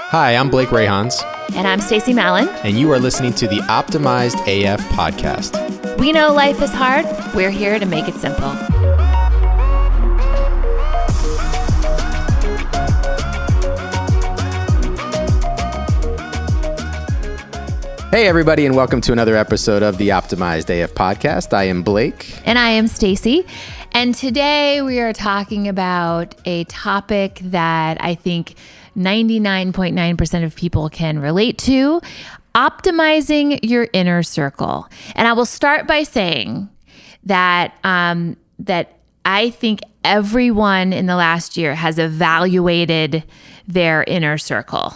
Hi, I'm Blake Rayhans. And I'm Stacie Mallon. And you are listening to the Optimized AF podcast. We know life is hard. We're here to make it simple. Hey, everybody, and welcome to another episode of the Optimized AF podcast. I am Blake. And I am Stacie. And today we are talking about a topic that I think 99.9% of people can relate to: optimizing your inner circle. And I will start by saying that that I think everyone in the last year has evaluated their inner circle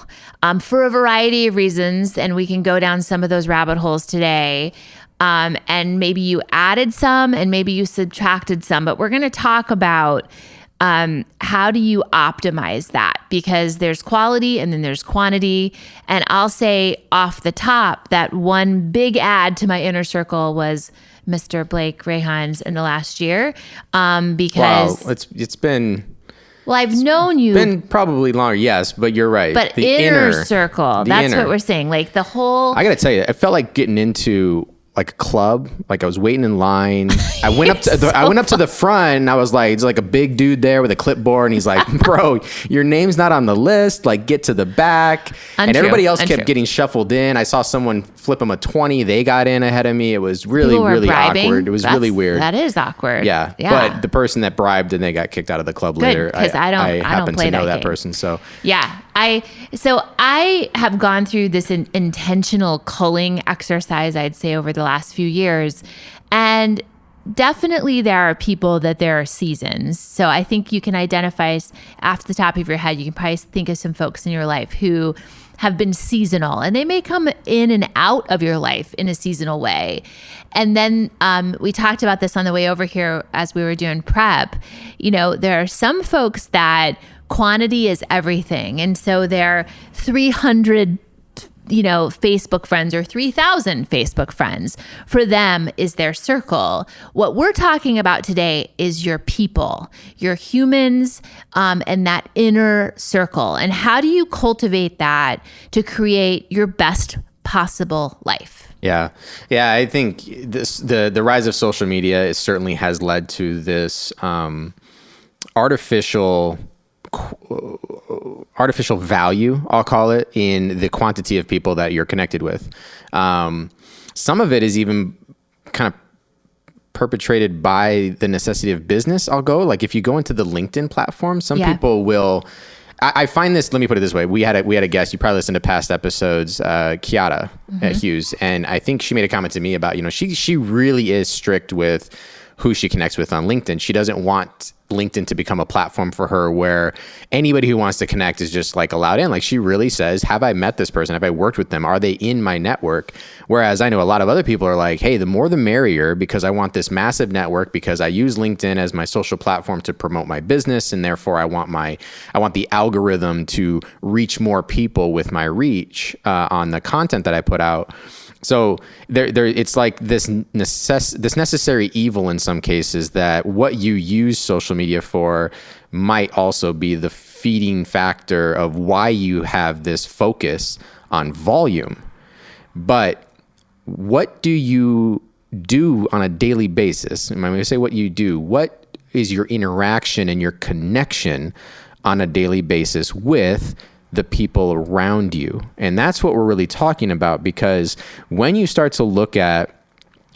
for a variety of reasons, and we can go down some of those rabbit holes today. And maybe you added some and maybe you subtracted some, but we're going to talk about how do you optimize that? Because there's quality and then there's quantity. And I'll say off the top that one big add to my inner circle was Mr. Blake Rayhans in the last year. Because wow, it's been... Well, I've known you. Been probably longer, yes, but you're right. But the inner circle, that's what we're saying. Like the whole... I got to tell you, it felt like getting into like a club. Like I was waiting in line. I went up to the front and I was like, it's like a big dude there with a clipboard, and he's like, bro, your name's not on the list. Like, get to the back. And everybody else kept getting shuffled in. I saw someone flip them a 20. They got in ahead of me. It was really awkward. It was really weird. That is awkward. Yeah. But the person that bribed and they got kicked out of the club later. Because I happen to know that person. So yeah. I have gone through this intentional culling exercise, I'd say, over the last few years. And definitely there are people that there are seasons. So I think you can identify off the top of your head, you can probably think of some folks in your life who have been seasonal, and they may come in and out of your life in a seasonal way. And then we talked about this on the way over here as we were doing prep. You know, there are some folks that quantity is everything. And so they're 300 Facebook friends or 3,000 Facebook friends. For them is their circle. What we're talking about today is your people, your humans, and that inner circle. And how do you cultivate that to create your best possible life? Yeah. I think the rise of social media certainly has led to this artificial value, I'll call it, in the quantity of people that you're connected with. Some of it is even kind of perpetrated by the necessity of business. I'll go, like, if you go into the LinkedIn platform, some people will... I find this, let me put it this way. We had a guest, you probably listened to past episodes, Kiara Hughes, and I think she made a comment to me about, she really is strict with who she connects with on LinkedIn. She doesn't want LinkedIn to become a platform for her where anybody who wants to connect is just like allowed in. Like, she really says, have I met this person? Have I worked with them? Are they in my network? Whereas I know a lot of other people are like, hey, the more the merrier, because I want this massive network, because I use LinkedIn as my social platform to promote my business. And therefore I want the algorithm to reach more people with my reach on the content that I put out. So there, it's like this necessary evil in some cases, that what you use social media for might also be the feeding factor of why you have this focus on volume. But what do you do on a daily basis? And when we say what you do, what is your interaction and your connection on a daily basis with the people around you? And that's what we're really talking about, because when you start to look at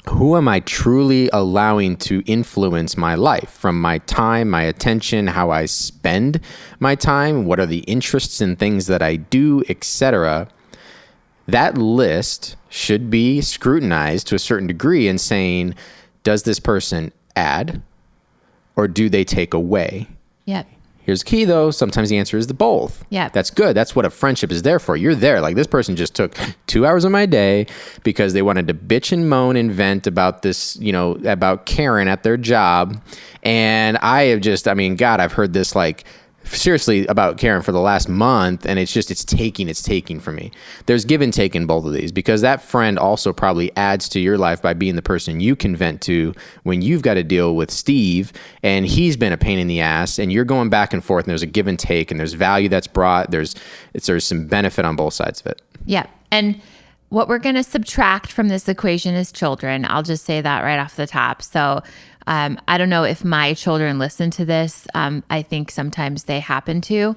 who am I truly allowing to influence my life, from my time, my attention, how I spend my time, what are the interests and things that I do, etc., that list should be scrutinized to a certain degree and saying, does this person add or do they take away? Yep. Here's the key, though. Sometimes the answer is the both. Yeah. That's good. That's what a friendship is there for. You're there. Like, this person just took 2 hours of my day because they wanted to bitch and moan and vent about this, about Karen at their job. And I have I've heard this like seriously about Karen for the last month, and it's taking from me. There's give and take in both of these, because that friend also probably adds to your life by being the person you can vent to when you've got to deal with Steve, and he's been a pain in the ass, and you're going back and forth, and there's a give and take, and there's value that's brought. There's some benefit on both sides of it. Yeah. And what we're going to subtract from this equation is children. I'll just say that right off the top. So I don't know if my children listen to this. I think sometimes they happen to.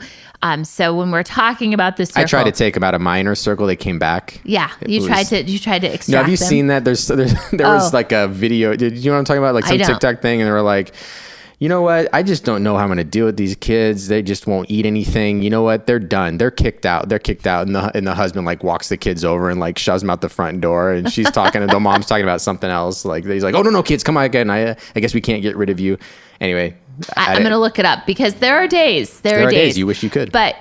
So when we're talking about this circle, I tried to take them out of my inner circle. They came back. Yeah, you tried to extract No, have you them. seen that? There was like a video. Did you know what I'm talking about? Like some TikTok thing, and they were like, you know what? I just don't know how I'm going to deal with these kids. They just won't eat anything. You know what? They're done. They're kicked out. And the husband like walks the kids over and like shoves them out the front door. And she's talking and the mom's talking about something else. Like he's like, oh no, kids, come on again. I guess we can't get rid of you. Anyway, I'm going to look it up, because there are days. There are days you wish you could. But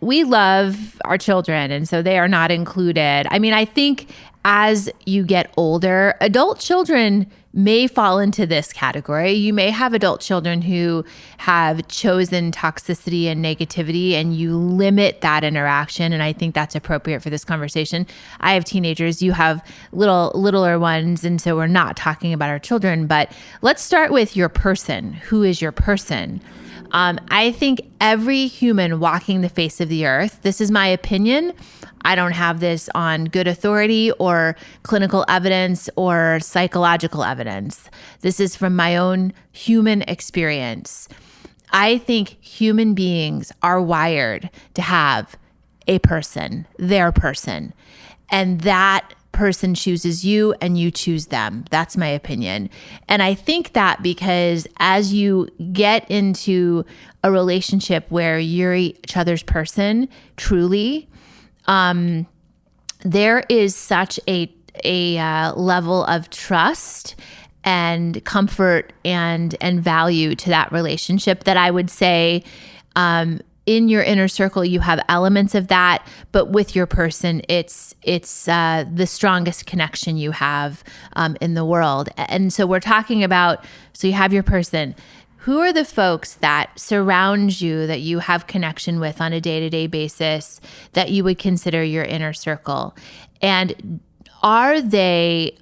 we love our children, and so they are not included. I mean, I think as you get older, adult children may fall into this category. You may have adult children who have chosen toxicity and negativity, and you limit that interaction. And I think that's appropriate for this conversation. I have teenagers, you have littler ones. And so we're not talking about our children, but let's start with your person. Who is your person? I think every human walking the face of the earth, this is my opinion. I don't have this on good authority or clinical evidence or psychological evidence. This is from my own human experience. I think human beings are wired to have a person, their person, and that person chooses you and you choose them. That's my opinion. And I think that because as you get into a relationship where you're each other's person, truly, there is such a level of trust and comfort and value to that relationship that I would say, in your inner circle, you have elements of that, but with your person, it's the strongest connection you have in the world. And so we're talking about, so you have your person. Who are the folks that surround you, that you have connection with on a day-to-day basis, that you would consider your inner circle? And are they,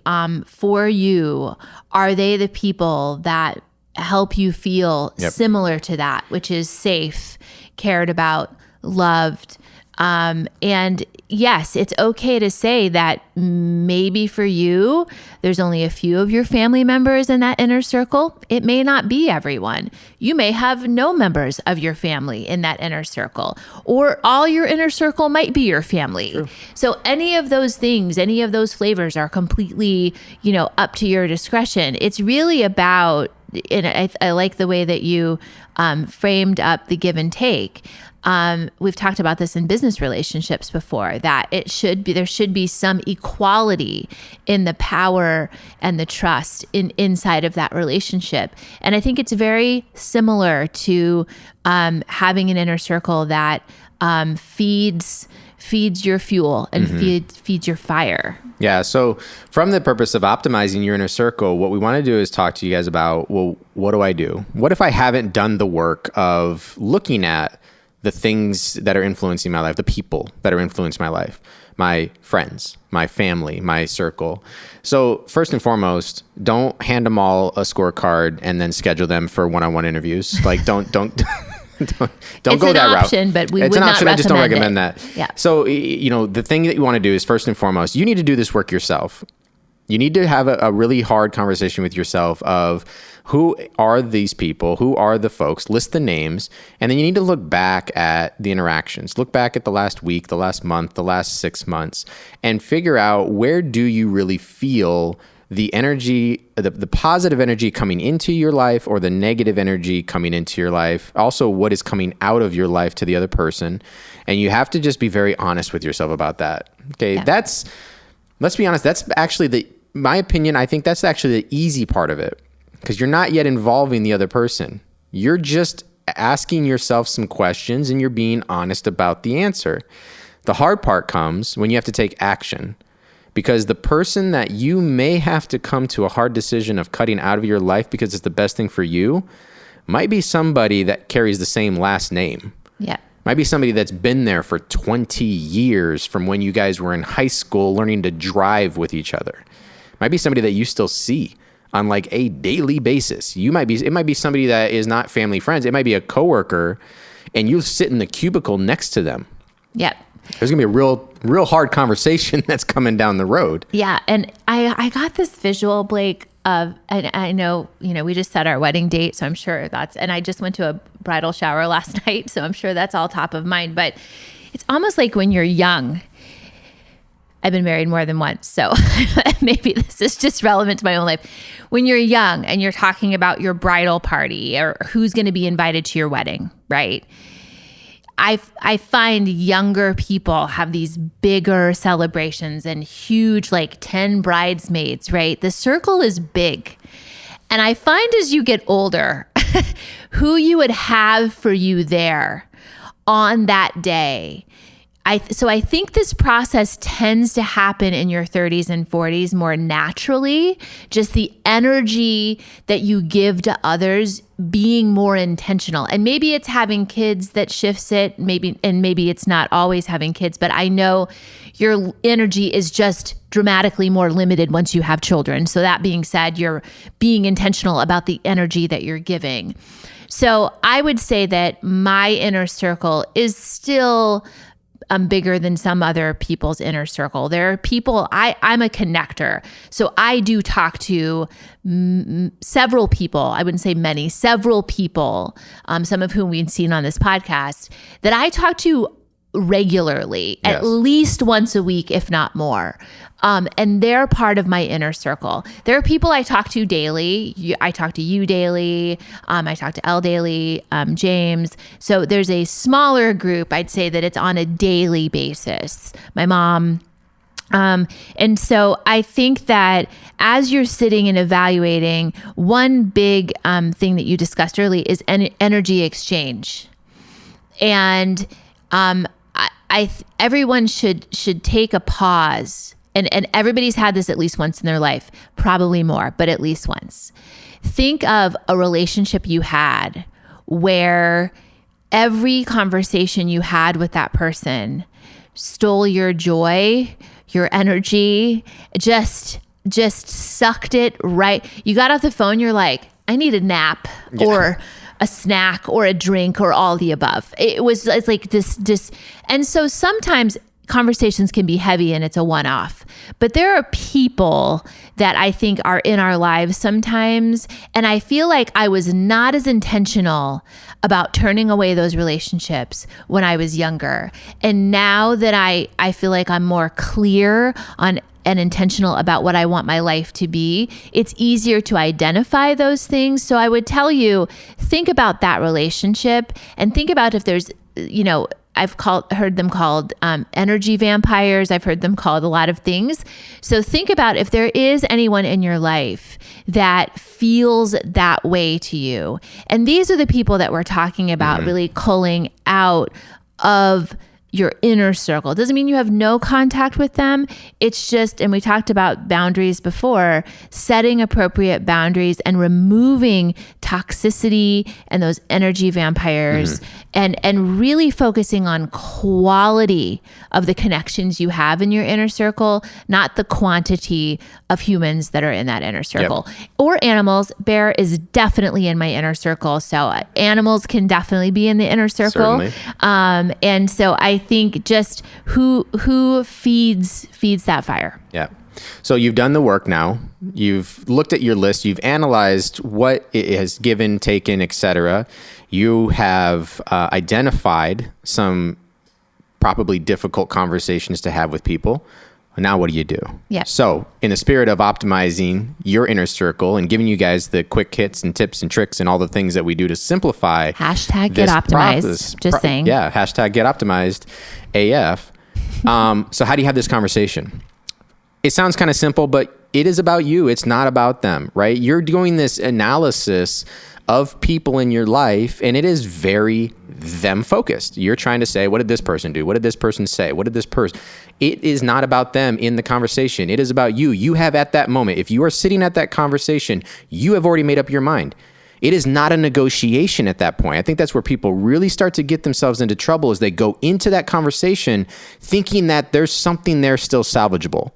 for you, are they the people that help you feel similar to that, which is safe, cared about, loved? And yes, it's okay to say that maybe for you, there's only a few of your family members in that inner circle. It may not be everyone. You may have no members of your family in that inner circle, or all your inner circle might be your family. True. So any of those things, any of those flavors are completely, up to your discretion. It's really about, and I like the way that you framed up the give and take. We've talked about this in business relationships before, that there should be some equality in the power and the trust inside of that relationship. And I think it's very similar to having an inner circle that feeds your fuel and feeds your fire. Yeah. So from the purpose of optimizing your inner circle, what we want to do is talk to you guys about, well, what do I do? What if I haven't done the work of looking at the things that are influencing my life, the people that are influencing my life, my friends, my family, my circle? So first and foremost, don't hand them all a scorecard and then schedule them for one-on-one interviews. Like don't go that route. It's an option, but we would not recommend it. I just don't recommend that. Yeah. So, the thing that you want to do is, first and foremost, you need to do this work yourself. You need to have a really hard conversation with yourself of who are these people, who are the folks, list the names, and then you need to look back at the interactions. Look back at the last week, the last month, the last 6 months, and figure out, where do you really feel the energy, the positive energy coming into your life, or the negative energy coming into your life. Also, what is coming out of your life to the other person. And you have to just be very honest with yourself about that. Okay. Yeah. Let's be honest. That's actually my opinion. I think that's actually the easy part of it, because you're not yet involving the other person. You're just asking yourself some questions and you're being honest about the answer. The hard part comes when you have to take action. Because the person that you may have to come to a hard decision of cutting out of your life because it's the best thing for you might be somebody that carries the same last name. Yeah. Might be somebody that's been there for 20 years from when you guys were in high school learning to drive with each other. Might be somebody that you still see on like a daily basis. It might be somebody that is not family friends. It might be a coworker and you sit in the cubicle next to them. Yep. There's gonna be a real hard conversation that's coming down the road. Yeah. And I got this visual, Blake, of, and I know, we just set our wedding date, so I'm sure and I just went to a bridal shower last night, so I'm sure that's all top of mind, but it's almost like when you're young. I've been married more than once, so maybe this is just relevant to my own life. When you're young and you're talking about your bridal party or who's going to be invited to your wedding, right? I find younger people have these bigger celebrations and huge, like 10 bridesmaids, right? The circle is big. And I find as you get older, who you would have for you there on that day. So I think this process tends to happen in your 30s and 40s more naturally, just the energy that you give to others being more intentional. And maybe it's having kids that shifts it, maybe it's not always having kids, but I know your energy is just dramatically more limited once you have children. So that being said, you're being intentional about the energy that you're giving. So I would say that my inner circle is still bigger than some other people's inner circle. There are people, I'm a connector. So I do talk to several people, I wouldn't say many, several people, some of whom we've seen on this podcast, that I talk to regularly, yes, at least once a week, if not more. And they're part of my inner circle. There are people I talk to daily. I talk to you daily. I talk to Elle daily, James. So there's a smaller group. I'd say that it's on a daily basis. My mom. And so I think that as you're sitting and evaluating, one big thing that you discussed early is energy exchange. And everyone should take a pause. And everybody's had this at least once in their life, probably more, but at least once. Think of a relationship you had where every conversation you had with that person stole your joy, your energy, just sucked it right. You got off the phone, you're like, I need a nap, yeah, or a snack or a drink or all the above. It's like this. And so sometimes conversations can be heavy and it's a one-off, but there are people that I think are in our lives sometimes. And I feel like I was not as intentional about turning away those relationships when I was younger. And now that I feel like I'm more clear on and intentional about what I want my life to be, it's easier to identify those things. So I would tell you, think about that relationship and think about if there's, I've heard them called energy vampires. I've heard them called a lot of things. So think about if there is anyone in your life that feels that way to you. And these are the people that we're talking about, mm-hmm, really culling out of your inner circle. It doesn't mean you have no contact with them. It's just, and we talked about boundaries before, setting appropriate boundaries and removing toxicity and those energy vampires, mm-hmm, and really focusing on quality of the connections you have in your inner circle, not the quantity of humans that are in that inner circle. Yep. Or animals. Bear is definitely in my inner circle. So animals can definitely be in the inner circle. Certainly. And so I think just who feeds that fire. Yeah. So you've done the work now. You've looked at your list. You've analyzed what it has given, taken, etc. You have identified some probably difficult conversations to have with people. Now what do you do? Yeah. So in the spirit of optimizing your inner circle and giving you guys the quick hits and tips and tricks and all the things that we do to simplify hashtag get optimized. Just saying. Yeah. Hashtag get optimized AF. So how do you have this conversation? It sounds kind of simple, but it is about you. It's not about them, right? You're doing this analysis of people in your life, and it is very them focused. You're trying to say, what did this person do? What did this person say? What did this person? It is not about them in the conversation. It is about you. You have at that moment, if you are sitting at that conversation, you have already made up your mind. It is not a negotiation at that point. I think that's where people really start to get themselves into trouble, is they go into that conversation thinking that there's something there still salvageable.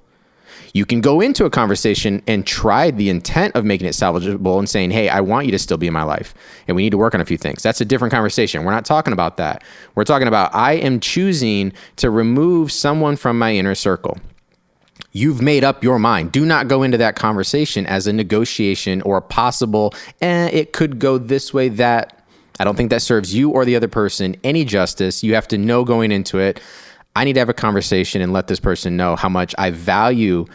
You can go into a conversation and try the intent of making it salvageable and saying, hey, I want you to still be in my life and we need to work on a few things. That's a different conversation. We're not talking about that. We're talking about, I am choosing to remove someone from my inner circle. You've made up your mind. Do not go into that conversation as a negotiation or a possible, it could go this way, that. I don't think that serves you or the other person any justice. You have to know going into it, I need to have a conversation and let this person know how much I value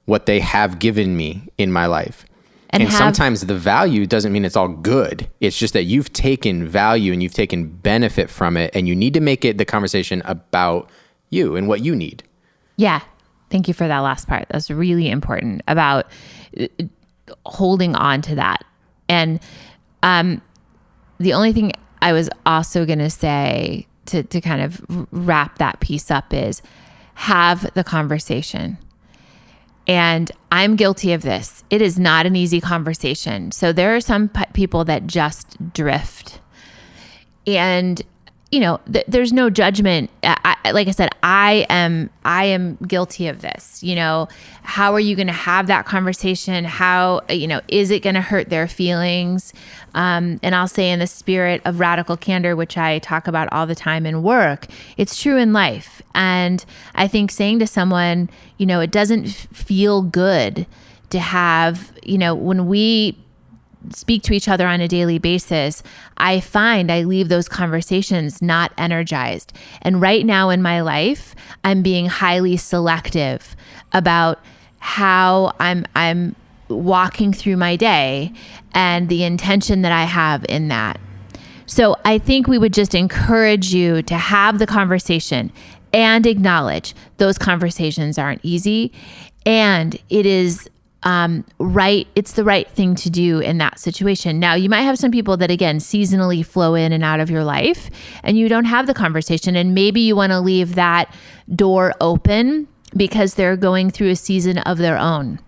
what they have given me in my life. And sometimes the value doesn't mean it's all good. It's just that you've taken value and you've taken benefit from it, and you need to make it the conversation about you and what you need. Yeah. Thank you for that last part. That's really important, about holding on to that. And the only thing I was also going to say to kind of wrap that piece up is, have the conversation. And I'm guilty of this. It is not an easy conversation. So there are some people that just drift. And there's no judgment. Like I said, I am guilty of this. How are you going to have that conversation? How, is it going to hurt their feelings? And I'll say, in the spirit of radical candor, which I talk about all the time in work, it's true in life. And I think saying to someone, it doesn't feel good to have, when we speak to each other on a daily basis, I find I leave those conversations not energized. And right now in my life, I'm being highly selective about how I'm walking through my day and the intention that I have in that. So I think we would just encourage you to have the conversation and acknowledge those conversations aren't easy, and it is right. It's the right thing to do in that situation. Now, you might have some people that, again, seasonally flow in and out of your life, and you don't have the conversation. And maybe you want to leave that door open because they're going through a season of their own,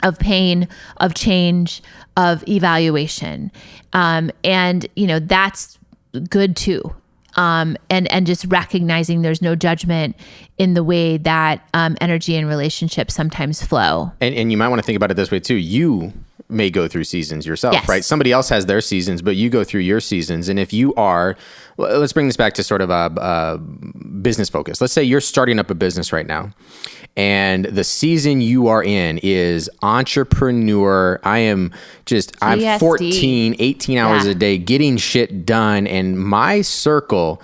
of pain, of change, of evaluation. And that's good too. And just recognizing there's no judgment in the way that energy and relationships sometimes flow. And you might want to think about it this way too. You may go through seasons yourself, yes, right? Somebody else has their seasons, but you go through your seasons. And if you are, well, let's bring this back to sort of a business focus. Let's say you're starting up a business right now, and the season you are in is entrepreneur. I'm 14, 18 hours a day getting shit done. And my circle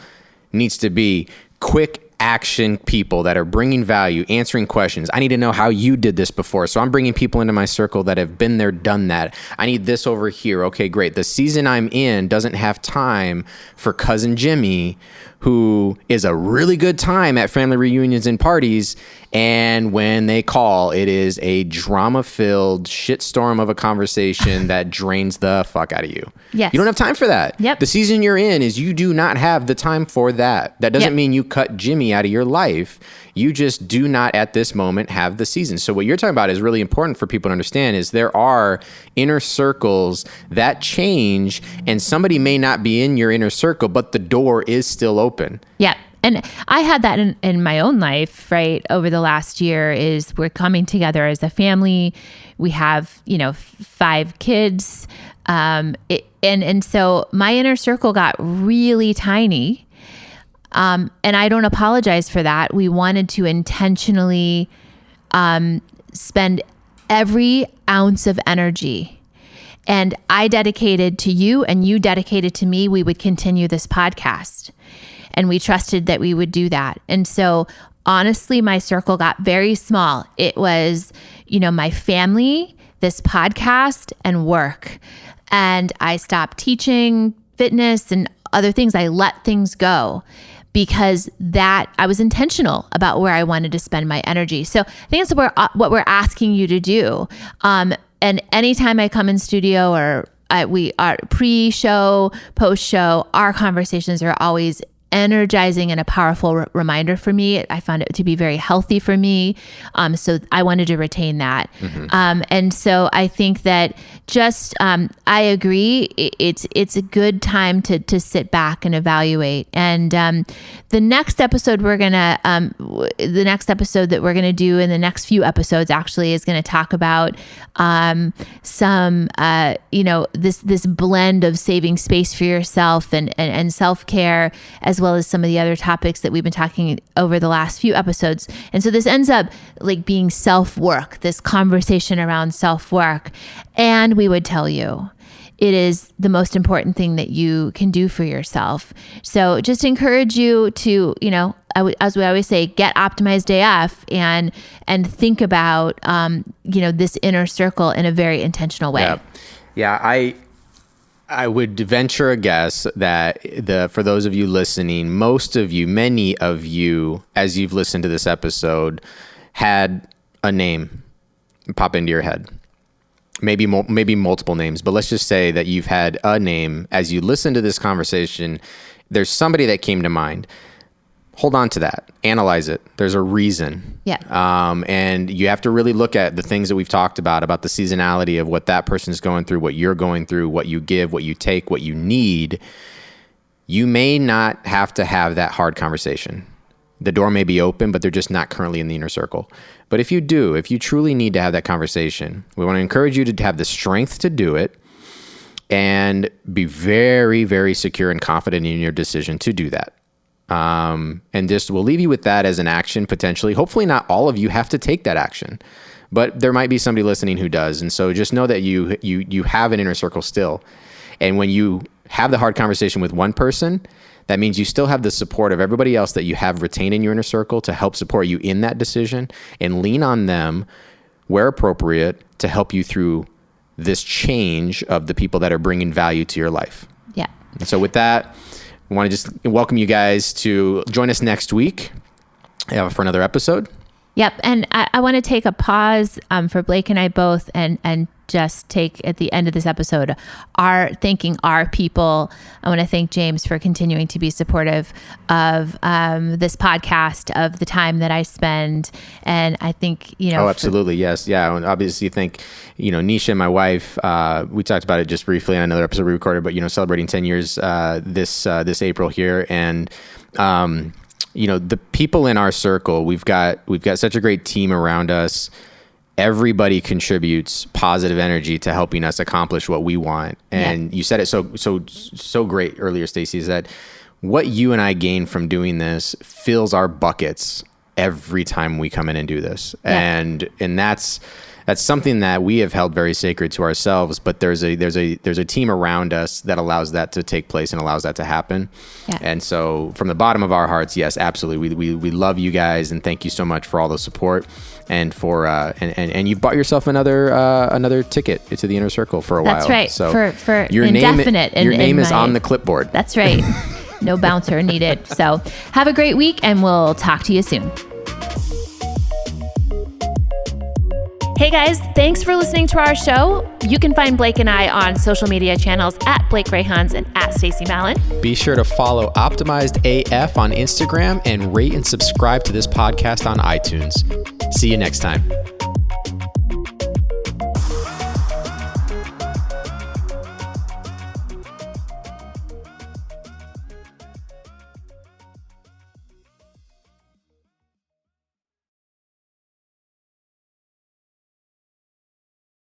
needs to be quick action people that are bringing value, answering questions. I need to know how you did this before. So I'm bringing people into my circle that have been there, done that. I need this over here. Okay, great. The season I'm in doesn't have time for cousin Jimmy, who is a really good time at family reunions and parties. And when they call, it is a drama-filled shitstorm of a conversation that drains the fuck out of you. Yes. You don't have time for that. Yep. The season you're in is you do not have the time for that. That doesn't mean you cut Jimmy out of your life. You just do not at this moment have the season. So what you're talking about is really important for people to understand, is there are inner circles that change, and somebody may not be in your inner circle, but the door is still open. Yeah. And I had that in my own life, right? Over the last year, is we're coming together as a family. We have, 5 kids. And so my inner circle got really tiny. And I don't apologize for that. We wanted to intentionally spend every ounce of energy. And I dedicated to you, and you dedicated to me. We would continue this podcast. And we trusted that we would do that. And so honestly, my circle got very small. It was, my family, this podcast, and work. And I stopped teaching fitness and other things. I let things go because I was intentional about where I wanted to spend my energy. So I think that's what we're asking you to do. And anytime I come in studio, or we are pre-show, post-show, our conversations are always energizing and a powerful reminder for me. I found it to be very healthy for me. So I wanted to retain that. And so I think that just, I agree. It's a good time to sit back and evaluate. And the next episode the next episode that we're going to do in the next few episodes actually is going to talk about some, this blend of saving space for yourself and self-care, as well as some of the other topics that we've been talking over the last few episodes. And so this ends up like being self-work, this conversation around self-work. And we would tell you, it is the most important thing that you can do for yourself. So just encourage you to, as we always say, get optimized AF and think about, this inner circle in a very intentional way. Yeah. I would venture a guess that for those of you listening, many of you, as you've listened to this episode, had a name pop into your head. Maybe multiple names, but let's just say that you've had a name as you listen to this conversation. There's somebody that came to mind. Hold on to that. Analyze it. There's a reason. Yeah. And you have to really look at the things that we've talked about the seasonality of what that person's going through, what you're going through, what you give, what you take, what you need. You may not have to have that hard conversation. The door may be open, but they're just not currently in the inner circle. But if you truly need to have that conversation, we want to encourage you to have the strength to do it and be very, very secure and confident in your decision to do that. And just we'll leave you with that as an action potentially. Hopefully not all of you have to take that action, but there might be somebody listening who does. And so just know that you have an inner circle still. And when you have the hard conversation with one person, that means you still have the support of everybody else that you have retained in your inner circle to help support you in that decision, and lean on them where appropriate to help you through this change of the people that are bringing value to your life. Yeah. And so with that, I want to just welcome you guys to join us next week for another episode. Yep. And I want to take a pause for Blake and I both and just take at the end of this episode thanking our people. I want to thank James for continuing to be supportive of this podcast, of the time that I spend. And I think, Oh, absolutely. Yes. Yeah. And obviously think, Nisha, my wife, we talked about it just briefly in another episode we recorded, but, celebrating 10 years this April here. And, the people in our circle, we've got such a great team around us. Everybody contributes positive energy to helping us accomplish what we want. And you said it so great earlier, Stacie, is that what you and I gain from doing this fills our buckets every time we come in and do this. Yeah. And that's something that we have held very sacred to ourselves, but there's a team around us that allows that to take place and allows that to happen. Yeah. And so from the bottom of our hearts, yes, absolutely. We love you guys, and thank you so much for all the support and for and you bought yourself another ticket to the inner circle for a while. That's right. So for your indefinite. Your name is on the clipboard. That's right. No bouncer needed. So have a great week, and we'll talk to you soon. Hey guys, thanks for listening to our show. You can find Blake and I on social media channels at Blake Greyhans and at Stacie Mallon. Be sure to follow Optimized AF on Instagram and rate and subscribe to this podcast on iTunes. See you next time.